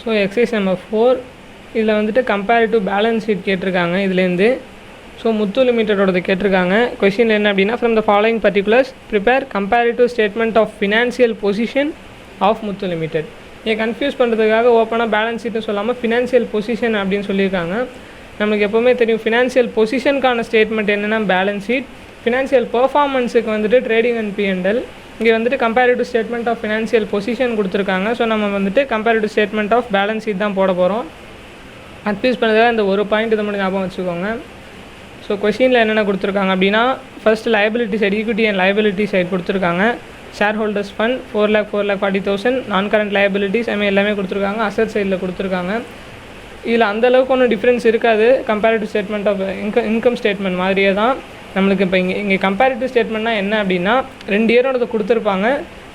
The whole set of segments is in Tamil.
ஸோ எக்ஸசைஸ் நம்பர் 4 இதில் வந்துட்டு கம்பேரிட்டிவ் பேலன்ஸ் ஷீட் கேட்டிருக்காங்க. இதுலேருந்து ஸோ முத்து லிமிட்டடோடது கேட்டிருக்காங்க. கொஷின் என்ன அப்படின்னா, from the following particulars prepare comparative statement of financial position of Muthu limited. இதை கன்ஃபியூஸ் பண்ணுறதுக்காக ஓப்பனாக பேலன்ஸ் ஷீட்னு சொல்லாமல் ஃபினான்ஷியல் பொசிஷன் அப்படின்னு சொல்லியிருக்காங்க. நம்மளுக்கு எப்போவுமே தெரியும் ஃபினான்ஷியல் பொசிஷனுக்கான ஸ்டேட்மெண்ட் என்னென்னா பேலன்ஸ் ஷீட், ஃபினான்ஷியல் பெர்ஃபார்மன்ஸுக்கு வந்துட்டு ட்ரேடிங் அண்ட் P&L. இங்கே வந்துட்டு comparative statement of financial position கொடுத்துருக்காங்க. ஸோ நம்ம வந்துட்டு comparative statement of balance sheet தான் போட போகிறோம். கன்ஃபியூஸ் பண்ணுறதுக்காக இந்த ஒரு பாயிண்ட் இதை மட்டும் ஞாபகம் வச்சுக்கோங்க. ஸோ கொஷினில் என்னென்ன கொடுத்துருக்காங்க அப்படின்னா, first liability side equity and liability side கொடுத்துருக்காங்க. ஷேர் ஹோல்டர்ஸ் ஃபண்ட் 4,40,000, நான் கரண்ட் லைபிலிட்டிஸ் எல்லாமே கொடுத்துருக்காங்க. அசட் சைடில் கொடுத்துருக்காங்க. இதில் அந்தளவுக்கு ஒன்றும் டிஃப்ரென்ஸ் இருக்காது. Comparative statement of income statement மாதிரியே தான் நம்மளுக்கு. இப்போ இங்கே கம்பேரிட்டிவ் ஸ்டேட்மெண்ட்னா என்ன அப்படின்னா, 2 இயரோட கொடுத்துருப்பாங்க.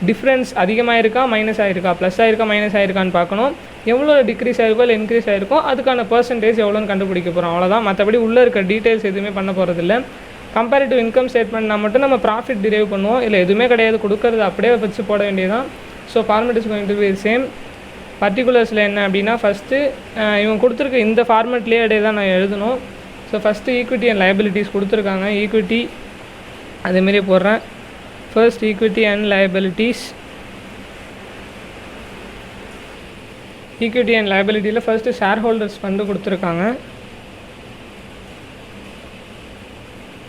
டிஃப்ரென்ஸ் அதிகமாக இருக்கா மைனஸ் ஆகிருக்கா ப்ளஸ் ஆகிருக்கா மைனஸ் ஆகிருக்கான்னு பார்க்கணும். எவ்வளோ டிக்ரீஸ் ஆகிருக்கோ இல்லை இன்க்ரீஸ் ஆகிருக்கோ அதுக்கான பர்சன்டேஜ் எவ்வளோன்னு கண்டுபிடிக்க போகிறோம். அவ்வளோதான். மற்றபடி உள்ளே இருக்க டீட்டெயில்ஸ் எதுவுமே பண்ண போகிறதில்ல. கம்பேரிட்டிவ் இன்கம் ஸ்டேட்மெண்ட்னா மட்டும் நம்ம ப்ராஃபிட் டிரைவ் பண்ணுவோம். இல்லை எதுவுமே கிடையாது, கொடுக்கறது அப்படியே வச்சு போட வேண்டியதான். So format is going to be same. பர்டிகுலர்ஸில் என்ன அப்படின்னா, ஃபஸ்ட்டு இவங்க கொடுத்துருக்க இந்த ஃபார்மேட்லேயே இடையே தான் நான் எழுதணும். So first equity and liabilities கொடுத்துருக்காங்க. ஈக்விட்டி அதேமாரி போடுறேன். First equity and liabilities. Equity and லைபிலிட்டியில் ஃபர்ஸ்ட்டு ஷேர் ஹோல்டர்ஸ் ஃபண்டு கொடுத்துருக்காங்க.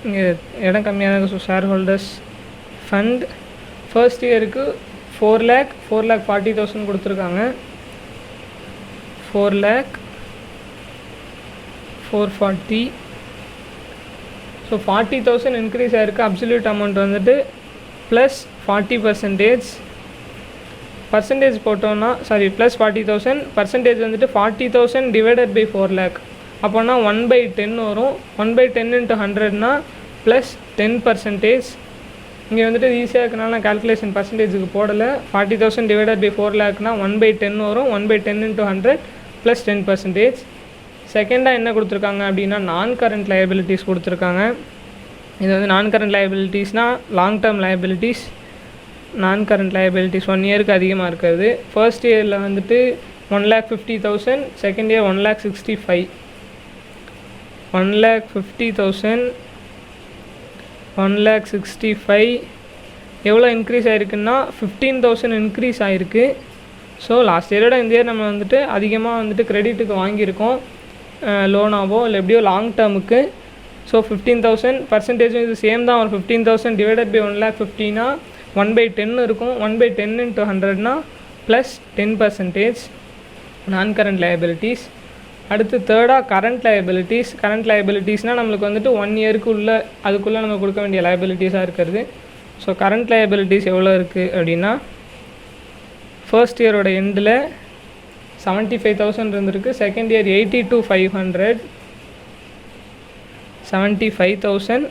இங்கே இடம் கம்மியாக தான். So share holders fund first இயருக்கு 4,40,000 கொடுத்துருக்காங்க. 4,440. ஸோ 40,000 இன்க்ரீஸ் ஆகிருக்கு. அப்சல்யூட் அமௌண்ட் வந்துட்டு ப்ளஸ் 40%. பர்சன்டேஜ் போட்டோன்னா ப்ளஸ் 40,000. பர்சன்டேஜ் வந்துட்டு 40,000 டிவைடட் பை 4 lakh. அப்போனா 1/10 வரும். 1/10 × 100னா ப்ளஸ் 10%. இங்கே வந்துட்டு ஈஸியாக இருக்கனால நான் கால்குலேஷன் பர்சன்டேஜுக்கு போடலை. 40,000 டிவைடட் பை 4 lakhனா 1/10 வரும். 1/10 × 100 ப்ளஸ் 10%. செகண்டாக என்ன கொடுத்துருக்காங்க அப்படின்னா, நான் கரண்ட் லைபிலிட்டிஸ் கொடுத்துருக்காங்க. இது வந்து நான் கரண்ட் லைபிலிட்டிஸ்னால் லாங் டேர்ம் லைபிலிட்டிஸ். நான் கரண்ட் லைபிலிட்டிஸ் 1 இயருக்கு அதிகமாக இருக்கிறது. ஃபர்ஸ்ட் இயரில் வந்துட்டு 1,50,000, செகண்ட் இயர் 1,65,000. 1,50,000, 1,65,000 எவ்வளோ இன்க்ரீஸ் ஆகிருக்குன்னா 15,000 இன்க்ரீஸ் ஆகிருக்கு. ஸோ லாஸ்ட் இயரோட இந்த இயர் நம்ம வந்துட்டு அதிகமாக வந்துட்டு கிரெடிட்டுக்கு வாங்கியிருக்கோம், லோனாவோ இல்லை எப்படியோ லாங் டேர்முக்கு. ஸோ 15,000 பர்சன்டேஜும் இது சேம் தான். ஒரு 15,000 டிவைடட் பை 1,50,000னா 1/10 இருக்கும். 1/10 × 100னா ப்ளஸ் 10%. நான் கரண்ட் லைபிலிட்டிஸ். அடுத்து தேர்டாக கரண்ட் லைபிலிட்டிஸ். கரண்ட் லைபிலிட்டிஸ்னால் நம்மளுக்கு வந்துட்டு 1 இயருக்கு அதுக்குள்ளே நம்ம கொடுக்க வேண்டிய லைபிலிட்டிஸாக இருக்கிறது. ஸோ கரண்ட் லைபிலிட்டிஸ் எவ்வளோ இருக்குது அப்படின்னா, ஃபர்ஸ்ட் இயரோட எண்டில் 75,000 இருந்திருக்கு. Second year 82,500. 75,000,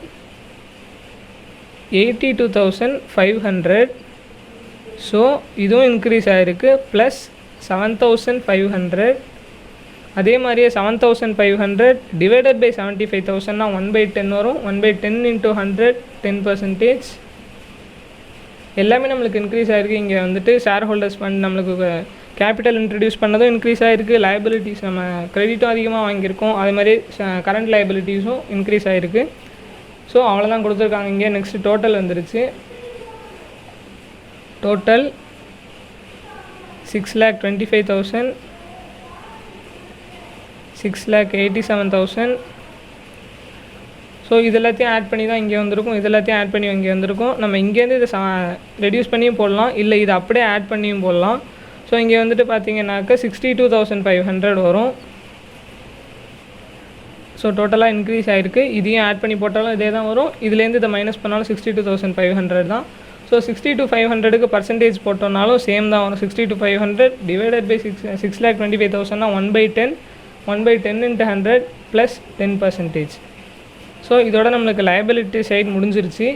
82,500. ஸோ இதுவும் இன்க்ரீஸ் ஆகிருக்கு. ப்ளஸ் 7,500. அதே மாதிரியே 7,500 டிவைடட் பை 75,000னா 1/10 வரும். 1/10 × 100 10%. எல்லாமே நம்மளுக்கு இன்க்ரீஸ் ஆகிருக்கு. இங்கே வந்துட்டு ஷேர் ஹோல்டர்ஸ் ஃபண்ட் நம்மளுக்கு கேபிட்டல் இன்ட்ரடியூஸ் பண்ணதும் இன்க்ரீஸ் ஆகிருக்கு. லைபிலிட்டிஸ் நம்ம கிரெடிட்டும் அதிகமாக வாங்கியிருக்கோம். அதே மாதிரி கரண்ட் லைபிலிட்டிஸும் இன்க்ரீஸ் ஆகிருக்கு. ஸோ அவ்வளோதான் கொடுத்துருக்காங்க இங்கே. நெக்ஸ்ட்டு டோட்டல் வந்துருச்சு. டோட்டல் 6,25,000, 6,87,000. ஸோ இது எல்லாத்தையும் ஆட் பண்ணி தான் இங்கே வந்திருக்கும். இது எல்லாத்தையும் ஆட் பண்ணி இங்கே வந்திருக்கும். நம்ம இங்கேருந்து இதை ரெடியூஸ் பண்ணியும் போடலாம், இல்லை இதை அப்படியே ஆட் பண்ணியும் போடலாம். ஸோ இங்கே வந்துட்டு பார்த்தீங்கன்னாக்கா 62,500 வரும். ஸோ டோட்டலாக இன்க்ரீஸ் ஆகிருக்கு. இதையும் ஆட் பண்ணி போட்டாலும் இதே தான் வரும். இதுலேருந்து இதை மைனஸ் பண்ணாலும் 62,500 தான். ஸோ 62,500க்கு பர்சன்டேஜ் போட்டோம்னாலும் சேம் தான் வரும். 62,500 டிவைடட் பை 6,25,000னா 1/10. 1/10 × 100 ப்ளஸ் 10%. ஸோ இதோட நம்மளுக்கு லைபிலிட்டி சைட் முடிஞ்சிருச்சு.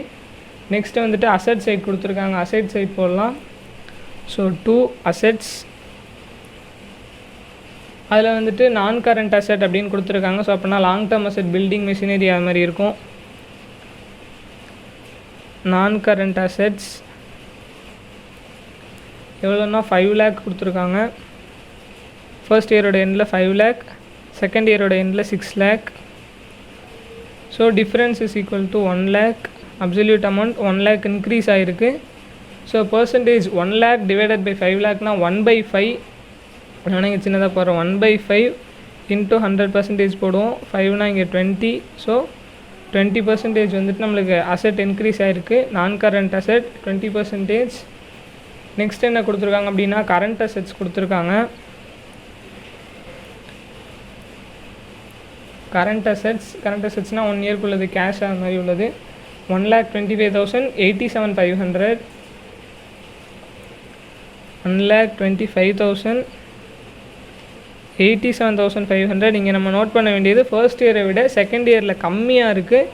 நெக்ஸ்ட்டு வந்துட்டு அசட் சைட் கொடுத்துருக்காங்க. அசட் சைட் போடலாம். So 2 assets. அதில் வந்துட்டு நான் கரண்ட் அசட் அப்படின்னு கொடுத்துருக்காங்க. ஸோ அப்படின்னா long term asset building machinery அது மாதிரி இருக்கும். நான் கரண்ட் அசட்ஸ் எவ்வளோன்னா 5 lakh கொடுத்துருக்காங்க. ஃபர்ஸ்ட் இயரோட எண்டில் 5 lakh, செகண்ட் இயரோட எண்டில் 6 lakh. So difference is equal to 1 lakh. Absolute amount 1 lakh increase ஆகிருக்கு. So percentage 1 lakh divided by 5 lakhனா 1/5. ஆனால் இங்கே சின்னதாக போடுறோம். 1/5 இன்ட்டு 100% போடுவோம். 5னா இங்கே 20. ஸோ 20% வந்துட்டு நம்மளுக்கு அசெட் இன்க்ரீஸ் ஆகிருக்கு. நான் கரண்ட் அசெட் 20%. நெக்ஸ்ட் என்ன கொடுத்துருக்காங்க அப்படின்னா கரண்ட் அசெட்ஸ் கொடுத்துருக்காங்க. கரண்ட் அசெட்ஸ்னால் 1 இயர்க்கு உள்ளது, கேஷ் அது மாதிரி உள்ளது. 1,25,000, 87,500, 1,25,000, 87,500. இங்கே நம்ம நோட் பண்ண வேண்டியது ஃபர்ஸ்ட் இயரை விட செகண்ட் இயரில் கம்மியாக இருக்குது.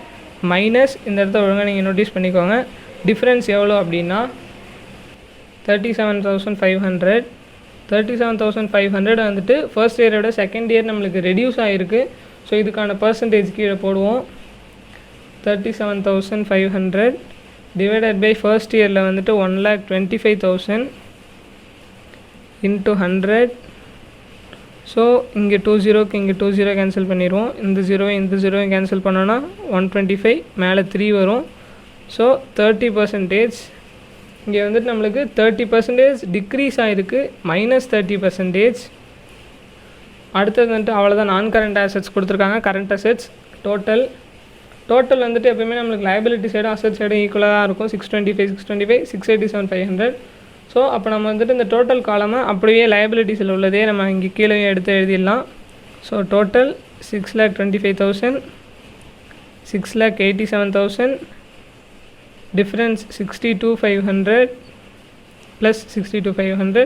மைனஸ் இந்த இடத்த ஒழுங்காக நீங்கள் நோட்டீஸ் பண்ணிக்கோங்க. டிஃப்ரென்ஸ் எவ்வளோ அப்படின்னா 37,500. 37,500 வந்துட்டு ஃபர்ஸ்ட் இயரை விட செகண்ட் இயர் நம்மளுக்கு ரெடியூஸ் ஆகிருக்கு. ஸோ இதுக்கான பர்சன்டேஜ் கீழே போடுவோம். 37,500 டிவைடட் பை ஃபர்ஸ்ட் இயரில் வந்துட்டு 1,25,000 இன்ட்டு 100. ஸோ இங்கே 20க்கு இங்கே 20 கேன்சல் பண்ணிடுவோம். இந்த 0 கேன்சல் பண்ணோன்னா 125, மேலே 3 வரும். ஸோ 30%. இங்கே வந்துட்டு நம்மளுக்கு 30% டிக்ரீஸ் ஆகிருக்கு, -30%. அடுத்தது வந்துட்டு அவ்வளோதான். நான் கரண்ட் அசெட்ஸ் கொடுத்துருக்காங்க. கரண்ட் அசெட்ஸ் டோட்டல் வந்துட்டு எப்போயுமே நம்மளுக்கு லைபிலிட்டி சைடும் அசெட் சைடும் ஈக்குவலாக தான் இருக்கும். 625, 687,500. ஸோ அப்போ நம்ம வந்துட்டு இந்த டோட்டல் காலமாக அப்படியே லைபிலிட்டிஸில் உள்ளதே நம்ம இங்கே கீழே எடுத்து எழுதிடலாம். So total 6,25,000, 6,87,000, difference 62,500 plus 62,500,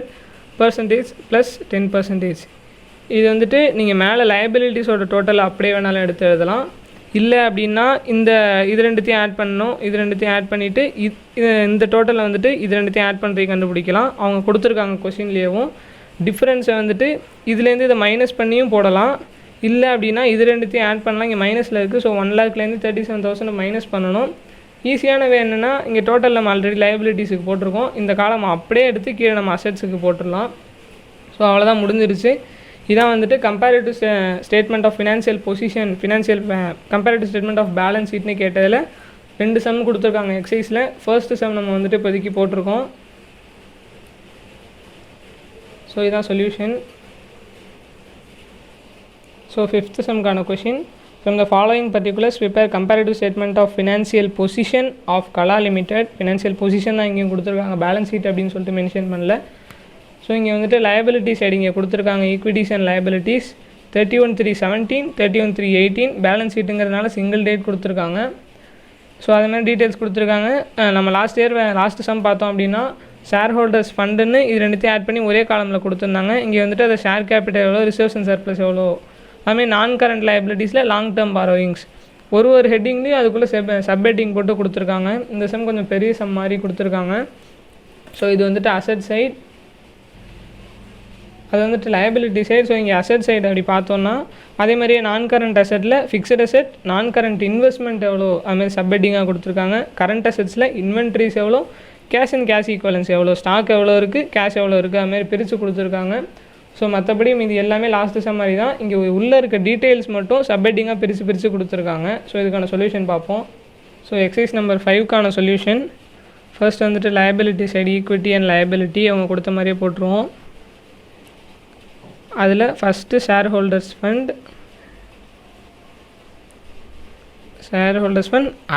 percentage plus 10%. இது வந்துட்டு நீங்கள் மேலே லைபிலிட்டிஸோட டோட்டல் அப்படியே வேணாலும் எடுத்து எழுதலாம். இல்லை அப்படின்னா இது ரெண்டுத்தையும் ஆட் பண்ணணும். இது ரெண்டுத்தையும் ஆட் பண்ணிவிட்டு இந்த டோட்டலில் வந்துட்டு இது ரெண்டுத்தையும் ஆட் பண்ணுறதுக்கு கண்டுபிடிக்கலாம். அவங்க கொடுத்துருக்காங்க கொஷின்லேயும். டிஃப்ரென்ஸை வந்துட்டு இதுலேருந்து இதை மைனஸ் பண்ணியும் போடலாம். இல்லை அப்படின்னா இது ரெண்டுத்தையும் ஆட் பண்ணலாம். இங்கே மைனஸில் இருக்குது. ஸோ 1 lakhலேருந்து 37,000 மைனஸ் பண்ணணும். ஈஸியான வே என்னென்னா இங்கே டோட்டல் நம்ம ஆல்ரெடி லைபிலிட்டிஸுக்கு போட்டிருக்கோம். இந்த காலம் அப்படியே எடுத்து கீழே நம்ம அசெட்ஸுக்கு போட்டுடலாம். ஸோ அவ்வளோதான், முடிஞ்சிருச்சு. இதான் வந்துட்டு comparative statement of financial position, comparative statement of balance ஷீட்னு கேட்டதில் 2 சம் கொடுத்துருக்காங்க எக்ஸசைஸில். ஃபர்ஸ்ட் சம் நம்ம வந்துட்டு இப்போதைக்கு போட்டிருக்கோம். ஸோ இதான் சொல்யூஷன். ஸோ 5th சம்க்கான question, from the following particulars prepare comparative statement of financial position of Kala limited. Financial position தான் இங்கேயும் கொடுத்துருக்காங்க, பேலன்ஸ் ஷீட் அப்படின்னு சொல்லிட்டு மென்ஷன் பண்ணல. ஸோ இங்கே வந்துட்டு லைபிலிட்டி சைடு இங்கே கொடுத்துருக்காங்க. Equities and liabilities 31/3/17, 31/3/18. பேலன்ஸ் ஷீட்டுங்கிறதுனால சிங்கிள் டேட் கொடுத்துருக்காங்க. ஸோ அது மாதிரி டீட்டெயில்ஸ் கொடுத்துருக்காங்க. நம்ம லாஸ்ட் சம் பார்த்தோம் அப்படின்னா ஷேர் ஹோல்டர்ஸ் ஃபண்டுன்னு இது ரெண்டுத்தையும் ஆட் பண்ணி ஒரே காலமில் கொடுத்துருந்தாங்க. இங்கே வந்துட்டு அதை ஷேர் கேபிட்டல் எவ்வளோ, ரிசர்வ்ஸ் அண்ட் சர்ப்ளஸ் எவ்வளோ, அதுமாதிரி நான் கரண்ட் லைபிலிட்டிஸில் லாங் டேர்ம் பாரோயிங்ஸ் ஒரு ஹெட்டிங்லேயும் அதுக்குள்ளே சப் ஹெட்டிங் போட்டு கொடுத்துருக்காங்க. இந்த சம் கொஞ்சம் பெரிய சம் மாதிரி கொடுத்துருக்காங்க. ஸோ இது வந்துட்டு அசெட் சைட், அது வந்துட்டு லைபிலிட்டி சைடு. ஸோ இங்கே அசெட் சைடு அப்படி பார்த்தோன்னா அதே மாதிரியே நான் கரண்ட் அசெட்டில் ஃபிக்ஸட் அசெட், நான் கரண்ட் இன்வெஸ்ட்மெண்ட் எவ்வளோ அதுமாதிரி சப்ஹெட்டிங்காக கொடுத்துருக்காங்க. கரண்ட் அசெட்ஸில் இன்வென்ட்ரிஸ் எவ்வளோ, கேஷ் அண்ட் கேஷ் ஈக்குவலன்ஸ் எவ்வளோ, ஸ்டாக் எவ்வளோ இருக்குது, கேஷ் எவ்வளோ இருக்குது, அதுமாதிரி பிரித்து கொடுத்துருக்காங்க. ஸோ மற்றபடி இது எல்லாமே லாஸ்ட்டு சம் மாதிரி தான். இங்கே உள்ளே இருக்க டீட்டெயில்ஸ் மட்டும் சப்ஹெட்டிங்காக பிரித்து கொடுத்துருக்காங்க. ஸோ இதுக்கான சொல்யூஷன் பார்ப்போம். ஸோ எக்ஸசைஸ் நம்பர் 5க்கான சொல்யூஷன். ஃபர்ஸ்ட் வந்துட்டு liability side equity and liability அவங்க கொடுத்த மாதிரியே போட்டுருவோம். அதில் ஃபஸ்ட்டு ஷேர் ஹோல்டர்ஸ் ஃபண்ட்,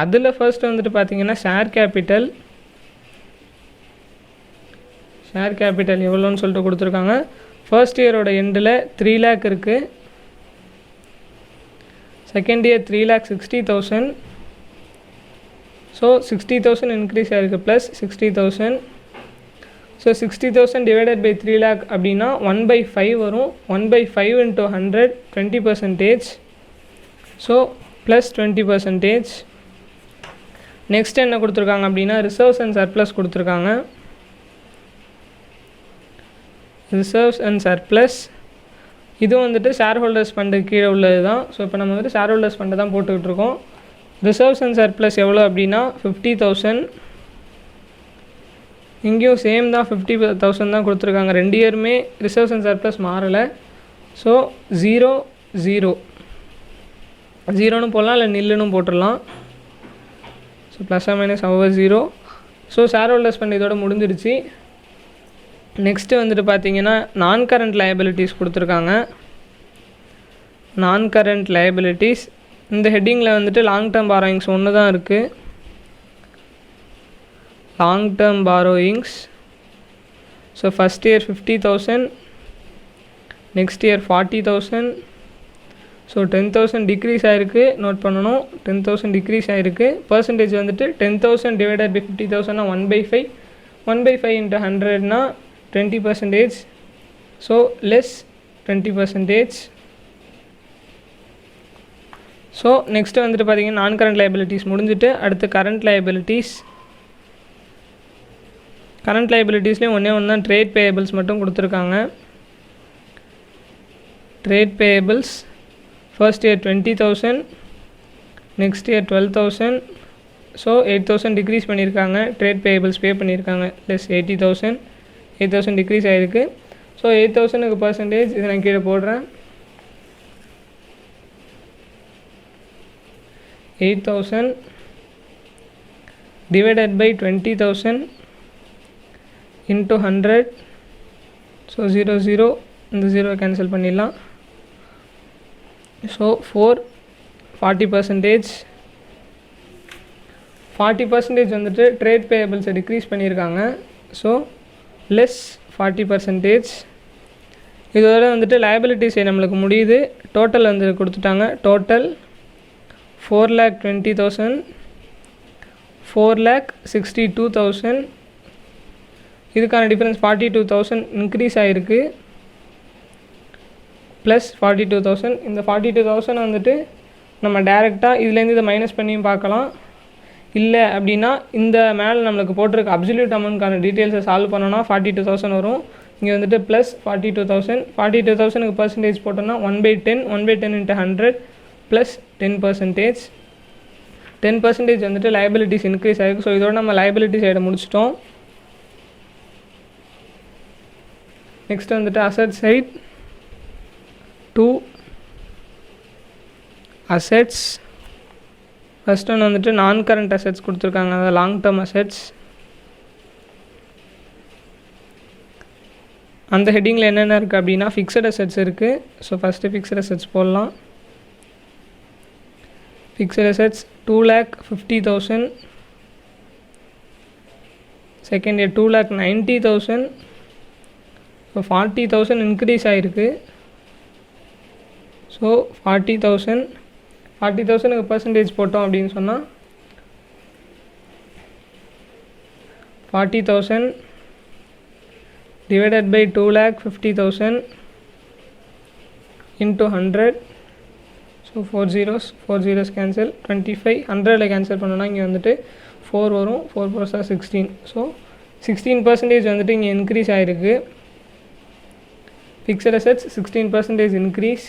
அதில் ஃபர்ஸ்ட் வந்துட்டு பார்த்தீங்கன்னா ஷேர் கேபிட்டல் எவ்வளோன்னு சொல்லிட்டு கொடுத்துருக்காங்க. ஃபர்ஸ்ட் இயரோட எண்டில் 3 lakh இருக்குது. Second year 3,60,000. ஸோ 60,000 இன்க்ரீஸ் ஆகிருக்கு plus 60,000. So 60,000 divided by 3 lakh அப்படின்னா 1/5 வரும். 1/5 இன்ட்டு 100 20%. So plus 20%. நெக்ஸ்ட் என்ன கொடுத்துருக்காங்க அப்படின்னா ரிசர்வ்ஸ் அண்ட் சர்ப்ளஸ் கொடுத்துருக்காங்க. ரிசர்வ்ஸ் அண்ட் சர்ப்ளஸ் இதுவும் வந்துட்டு ஷேர் ஹோல்டர்ஸ் ஃபண்டு கீழே உள்ளது தான். ஸோ இப்போ நம்ம வந்துட்டு ஷேர் ஹோல்டர்ஸ் ஃபண்டு தான் போட்டுக்கிட்டு இருக்கோம். ரிசர்வ்ஸ் அண்ட் சர்ப்ளஸ் எவ்வளோ அப்படின்னா 50,000. இங்கேயும் சேம் தான் 50,000 தான் கொடுத்துருக்காங்க. 2 இயருமே ரிசர்வ்ஸ் அண்ட் சர்ப்ளஸ் மாறலை. ஸோ 0 0 0ன்னு போடலாம், இல்லை நில்லுன்னு போட்டுடலாம். ஸோ ப்ளஸ் ஆர் மைனஸ் ஹவர் 0. ஸோ ஷேர் ஹோல்டர்ஸ் ஃபண்ட் இதோட முடிஞ்சிடுச்சு. நெக்ஸ்ட்டு வந்துட்டு பார்த்தீங்கன்னா நான் கரண்ட் லயபிலிட்டிஸ் கொடுத்துருக்காங்க. நான் கரண்ட் லயபிலிட்டிஸ் இந்த ஹெட்டிங்கில் வந்துட்டு லாங் டேர்ம் பாரோயிங்ஸ் ஒன்று தான் இருக்குது. Long term borrowings. So first year 50,000, next year 40,000. So 10,000 decrease ஆகிருக்கு, நோட் பண்ணணும். 10,000 டிக்ரீஸ் ஆகிருக்கு. பர்சன்டேஜ் வந்துட்டு 10,000 டிவைடட் பை 50,000 1/5. 1/5 இன்ட்டு 100னா 20%. So less 20%. ஸோ நெக்ஸ்ட்டு வந்துட்டு பார்த்தீங்கன்னா நான் கரண்ட் லைபிலிட்டிஸ் முடிஞ்சுட்டு அடுத்து கரண்ட் லைபிலிட்டிஸ். கரண்ட் லைபிலிட்டிஸ்லேயும் ஒன்றே ஒன்று தான், ட்ரேட் பேயபிள்ஸ் மட்டும் கொடுத்துருக்காங்க. Trade payables first year 20,000, next year 12,000. So 8,000 decrease பண்ணியிருக்காங்க. ட்ரேட் பேயபிள்ஸ் பே பண்ணியிருக்காங்க லெஸ் 80,000. 8,000 டிக்ரீஸ் ஆகிருக்கு. ஸோ 8,000க்கு பர்சன்டேஜ் இதை நான் கீழே போடுறேன். 8,000 divided by 20,000 into 100. ஸோ 0 0 இந்த 0 கேன்சல் பண்ணிடலாம். ஸோ 40%. 40% வந்துட்டு ட்ரேட் பேயபிள்ஸை டிக்ரீஸ் பண்ணியிருக்காங்க. So less 40%. இதோட வந்துட்டு லயபிலிட்டிஸ் நம்மளுக்கு முடியுது. டோட்டல் வந்து கொடுத்துட்டாங்க. டோட்டல் 4,20,000, 4,62,000. இதுக்கான டிஃப்ரென்ஸ் 42,000 இன்க்ரீஸ் ஆகிருக்கு. ப்ளஸ் 42,000. இந்த 42,000 வந்துட்டு நம்ம டேரெக்டாக இதுலேருந்து இதை மைனஸ் பண்ணியும் பார்க்கலாம். இல்லை அப்படின்னா இந்த மேலே நம்மளுக்கு போட்டிருக்க அப்சல்யூட் அமௌண்ட்கான டீட்டெயில்ஸை சால்வ் பண்ணோன்னா 42,000 வரும். இங்கே வந்துட்டு ப்ளஸ் 42,000. 42,000க்கு பர்சன்டேஜ் போட்டோன்னா 1/10. 1/10 இன்ட்டு 100 ப்ளஸ் 10%. 10% வந்துட்டு லயபிலிட்டிஸ் இன்க்ரீஸ் ஆகிருக்கு. ஸோ இதோட நம்ம லயபிலிட்டி சைடை முடிச்சிட்டோம். நெக்ஸ்ட் வந்துட்டு அசட் சைட். 2 அசட்ஸ். ஃபஸ்ட் ஒன்று வந்துட்டு நான் கரண்ட் அசட்ஸ் கொடுத்துருக்காங்க, அதாவது லாங் டேர்ம் அசட்ஸ். அந்த ஹெட்டிங்கில் என்னென்ன இருக்குது அப்படின்னா ஃபிக்ஸட் அசட்ஸ் இருக்குது. ஸோ ஃபஸ்ட்டு ஃபிக்ஸட் அசட்ஸ் போடலாம். Fixed assets 2,50,000. Second year 2,90,000. So 40,000 increase ஆகிருக்கு. ஸோ 40,000. 40,000க்கு பர்சன்டேஜ் போட்டோம் அப்படின்னு சொன்னால் 40,000 divided by 2,50,000 into 100. So 4 zeros cancel. 25 100ல் கேன்சல் பண்ணோன்னா இங்கே வந்துட்டு 4 வரும். 4 4 16. ஸோ 16% வந்துட்டு இங்கே இன்க்ரீஸ் ஆகிருக்கு. Fixed assets 16% increase.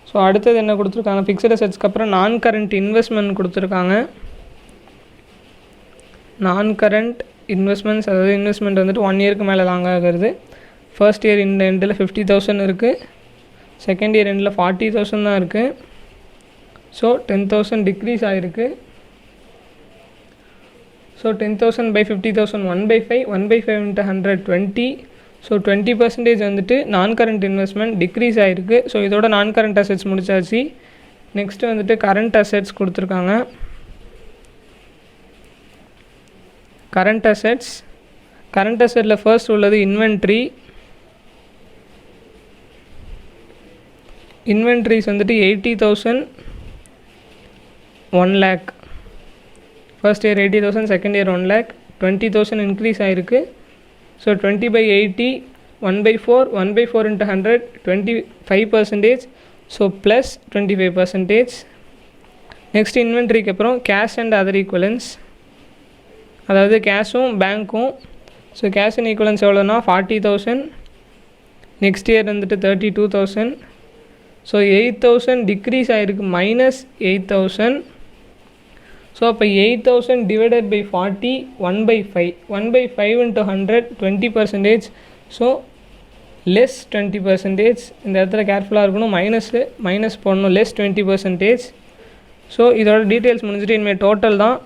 ஸோ அடுத்தது என்ன கொடுத்துருக்காங்க, ஃபிக்ஸட் அசட்ஸ்க்கு அப்புறம் நான் கரண்ட் இன்வெஸ்ட்மெண்ட் கொடுத்துருக்காங்க. நான் கரண்ட் இன்வெஸ்ட்மெண்ட்ஸ், அதாவது இன்வெஸ்ட்மெண்ட் வந்துட்டு 1 இயருக்கு மேலே லாங் ஆகிறது. ஃபர்ஸ்ட் இயர் இந்த எண்டில் 50,000 இருக்குது. செகண்ட் இயர் எண்டில் 40,000 தான் இருக்குது. ஸோ 10,000 டிக்ரீஸ் ஆகிருக்கு. So 10,000 by 50,000 1/5. 1/5 into 100 20. ஸோ 20% வந்துட்டு நான் கரண்ட் இன்வெஸ்ட்மெண்ட் டிக்ரீஸ் ஆகிருக்கு. ஸோ இதோட நான் கரண்ட் அசட்ஸ் முடிச்சாச்சு. நெக்ஸ்ட்டு வந்துட்டு கரண்ட் அசட்ஸ் கொடுத்துருக்காங்க. Current assets. கரண்ட் அசட்டில் ஃபர்ஸ்ட் உள்ளது இன்வென்ட்ரி. இன்வென்ட்ரிஸ் வந்துட்டு 80,000, 1 lakh. First year 80,000, second year 1 lakh. 20,000 increase ஆகிருக்கு. So 20/80 1/4. 1/4 into 100 25%. So plus 25%. Next இன்வென்ட்ரிக்கு அப்புறம் கேஷ் அண்ட் அதர் ஈக்குவலன்ஸ், அதாவது கேஷும் பேங்க்கும். ஸோ கேஷ் அண்ட் ஈக்குவலன்ஸ் எவ்வளோனா 40,000. நெக்ஸ்ட் இயர் வந்துட்டு 32,000. ஸோ 8,000 டிக்ரீஸ் ஆகிருக்கு, -8,000. ஸோ அப்போ 8,000 divided by 40 1/5. 1/5 into 100 20%. So less 20%. இந்த இடத்துல கேர்ஃபுல்லாக இருக்கணும், மைனஸ் போடணும், லெஸ் 20%. ஸோ இதோட டீட்டெயில்ஸ் முடிஞ்சுட்டு இனிமேல் டோட்டல் தான்.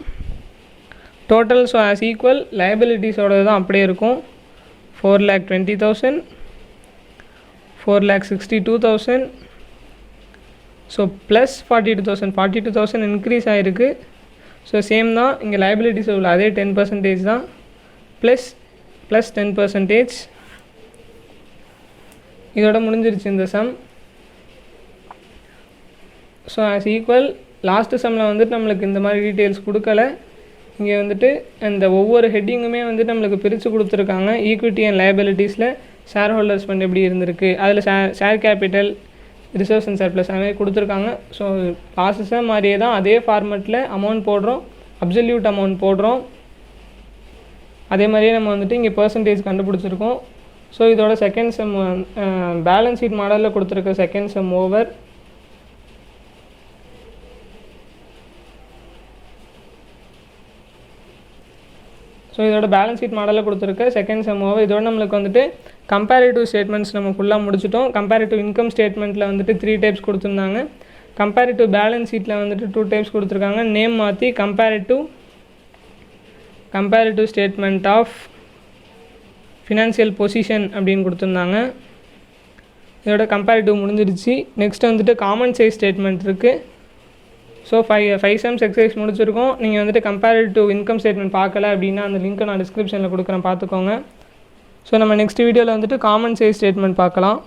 டோட்டல் ஸோ ஆஸ் ஈக்குவல் லைபிலிட்டிஸோடது தான் அப்படியே இருக்கும். 4,20,000, 4,62,000. ஸோ ப்ளஸ் 42,000 இன்க்ரீஸ் ஆகிருக்கு. ஸோ சேம் தான் இங்கே லைபிலிட்டிஸ் உள்ள அதே 10% தான், ப்ளஸ் 10%. இதோட முடிஞ்சிருச்சு இந்த sum. So as equal last சம்மில் வந்துட்டு நம்மளுக்கு இந்த மாதிரி டீட்டெயில்ஸ் கொடுக்கல. இங்கே வந்துட்டு அந்த ஒவ்வொரு ஹெட்டிங்குமே வந்துட்டு நம்மளுக்கு பிரித்து கொடுத்துருக்காங்க. ஈக்விட்டி அண்ட் லைபிலிட்டிஸில் ஷேர் ஹோல்டர்ஸ் ஃபண்ட் எப்படி இருந்திருக்கு, அதில் share capital, reserves and surplus அது மாதிரி கொடுத்துருக்காங்க. ஸோ ப்ராசஸாக மாதிரியே தான் அதே ஃபார்மெட்டில் அமௌண்ட் போடுறோம், அப்சல்யூட் அமௌண்ட் போடுறோம். அதே மாதிரியே நம்ம வந்துட்டு இங்கே பர்சன்டேஜ் கண்டுபிடிச்சிருக்கோம். ஸோ இதோட செகண்ட் செம் பேலன்ஸ் ஷீட் மாடலில் கொடுத்துருக்க செகண்ட் செம் ஓவர். ஸோ இதோட பேலன்ஸ் ஷீட் மாடலில் கொடுத்துருக்க செகண்ட் செம் ஓவர். இதோட நம்மளுக்கு வந்துட்டு கம்பேரிட்டிவ் ஸ்டேட்மெண்ட்ஸ் நம்ம ஃபுல்லாக முடிச்சிட்டோம். கம்பேரிட்டிவ் இன்கம் ஸ்டேட்மெண்ட்டில் வந்துட்டு 3 டைப்ஸ் கொடுத்துருந்தாங்க. கம்பேரிட்டிவ் பேலன்ஸ் ஷீட்டில் வந்துட்டு 2 டைப்ஸ் கொடுத்துருக்காங்க. நேம் மாற்றி comparative statement of financial position அப்படின்னு கொடுத்துருந்தாங்க. இதோட கம்பேரிட்டிவ் முடிஞ்சிருச்சு. நெக்ஸ்ட் வந்துட்டு காமன் சைஸ் ஸ்டேட்மெண்ட் இருக்குது. ஸோ 5 சம்ஸ் எக்ஸசைஸ் முடிச்சிருக்கோம். நீங்கள் வந்துட்டு கம்பேரிட்டிவ் இன்கம் ஸ்டேட்மெண்ட் பார்க்கல அப்படின்னா அந்த லிங்க்கை நான் டிஸ்கிரிப்ஷனில் கொடுக்குறேன், பார்த்துக்கோங்க. ஸோ நம்ம நெக்ஸ்ட் வீடியோவில் வந்துட்டு காமன் சைஸ் ஸ்டேட்மெண்ட் பார்க்கலாம்.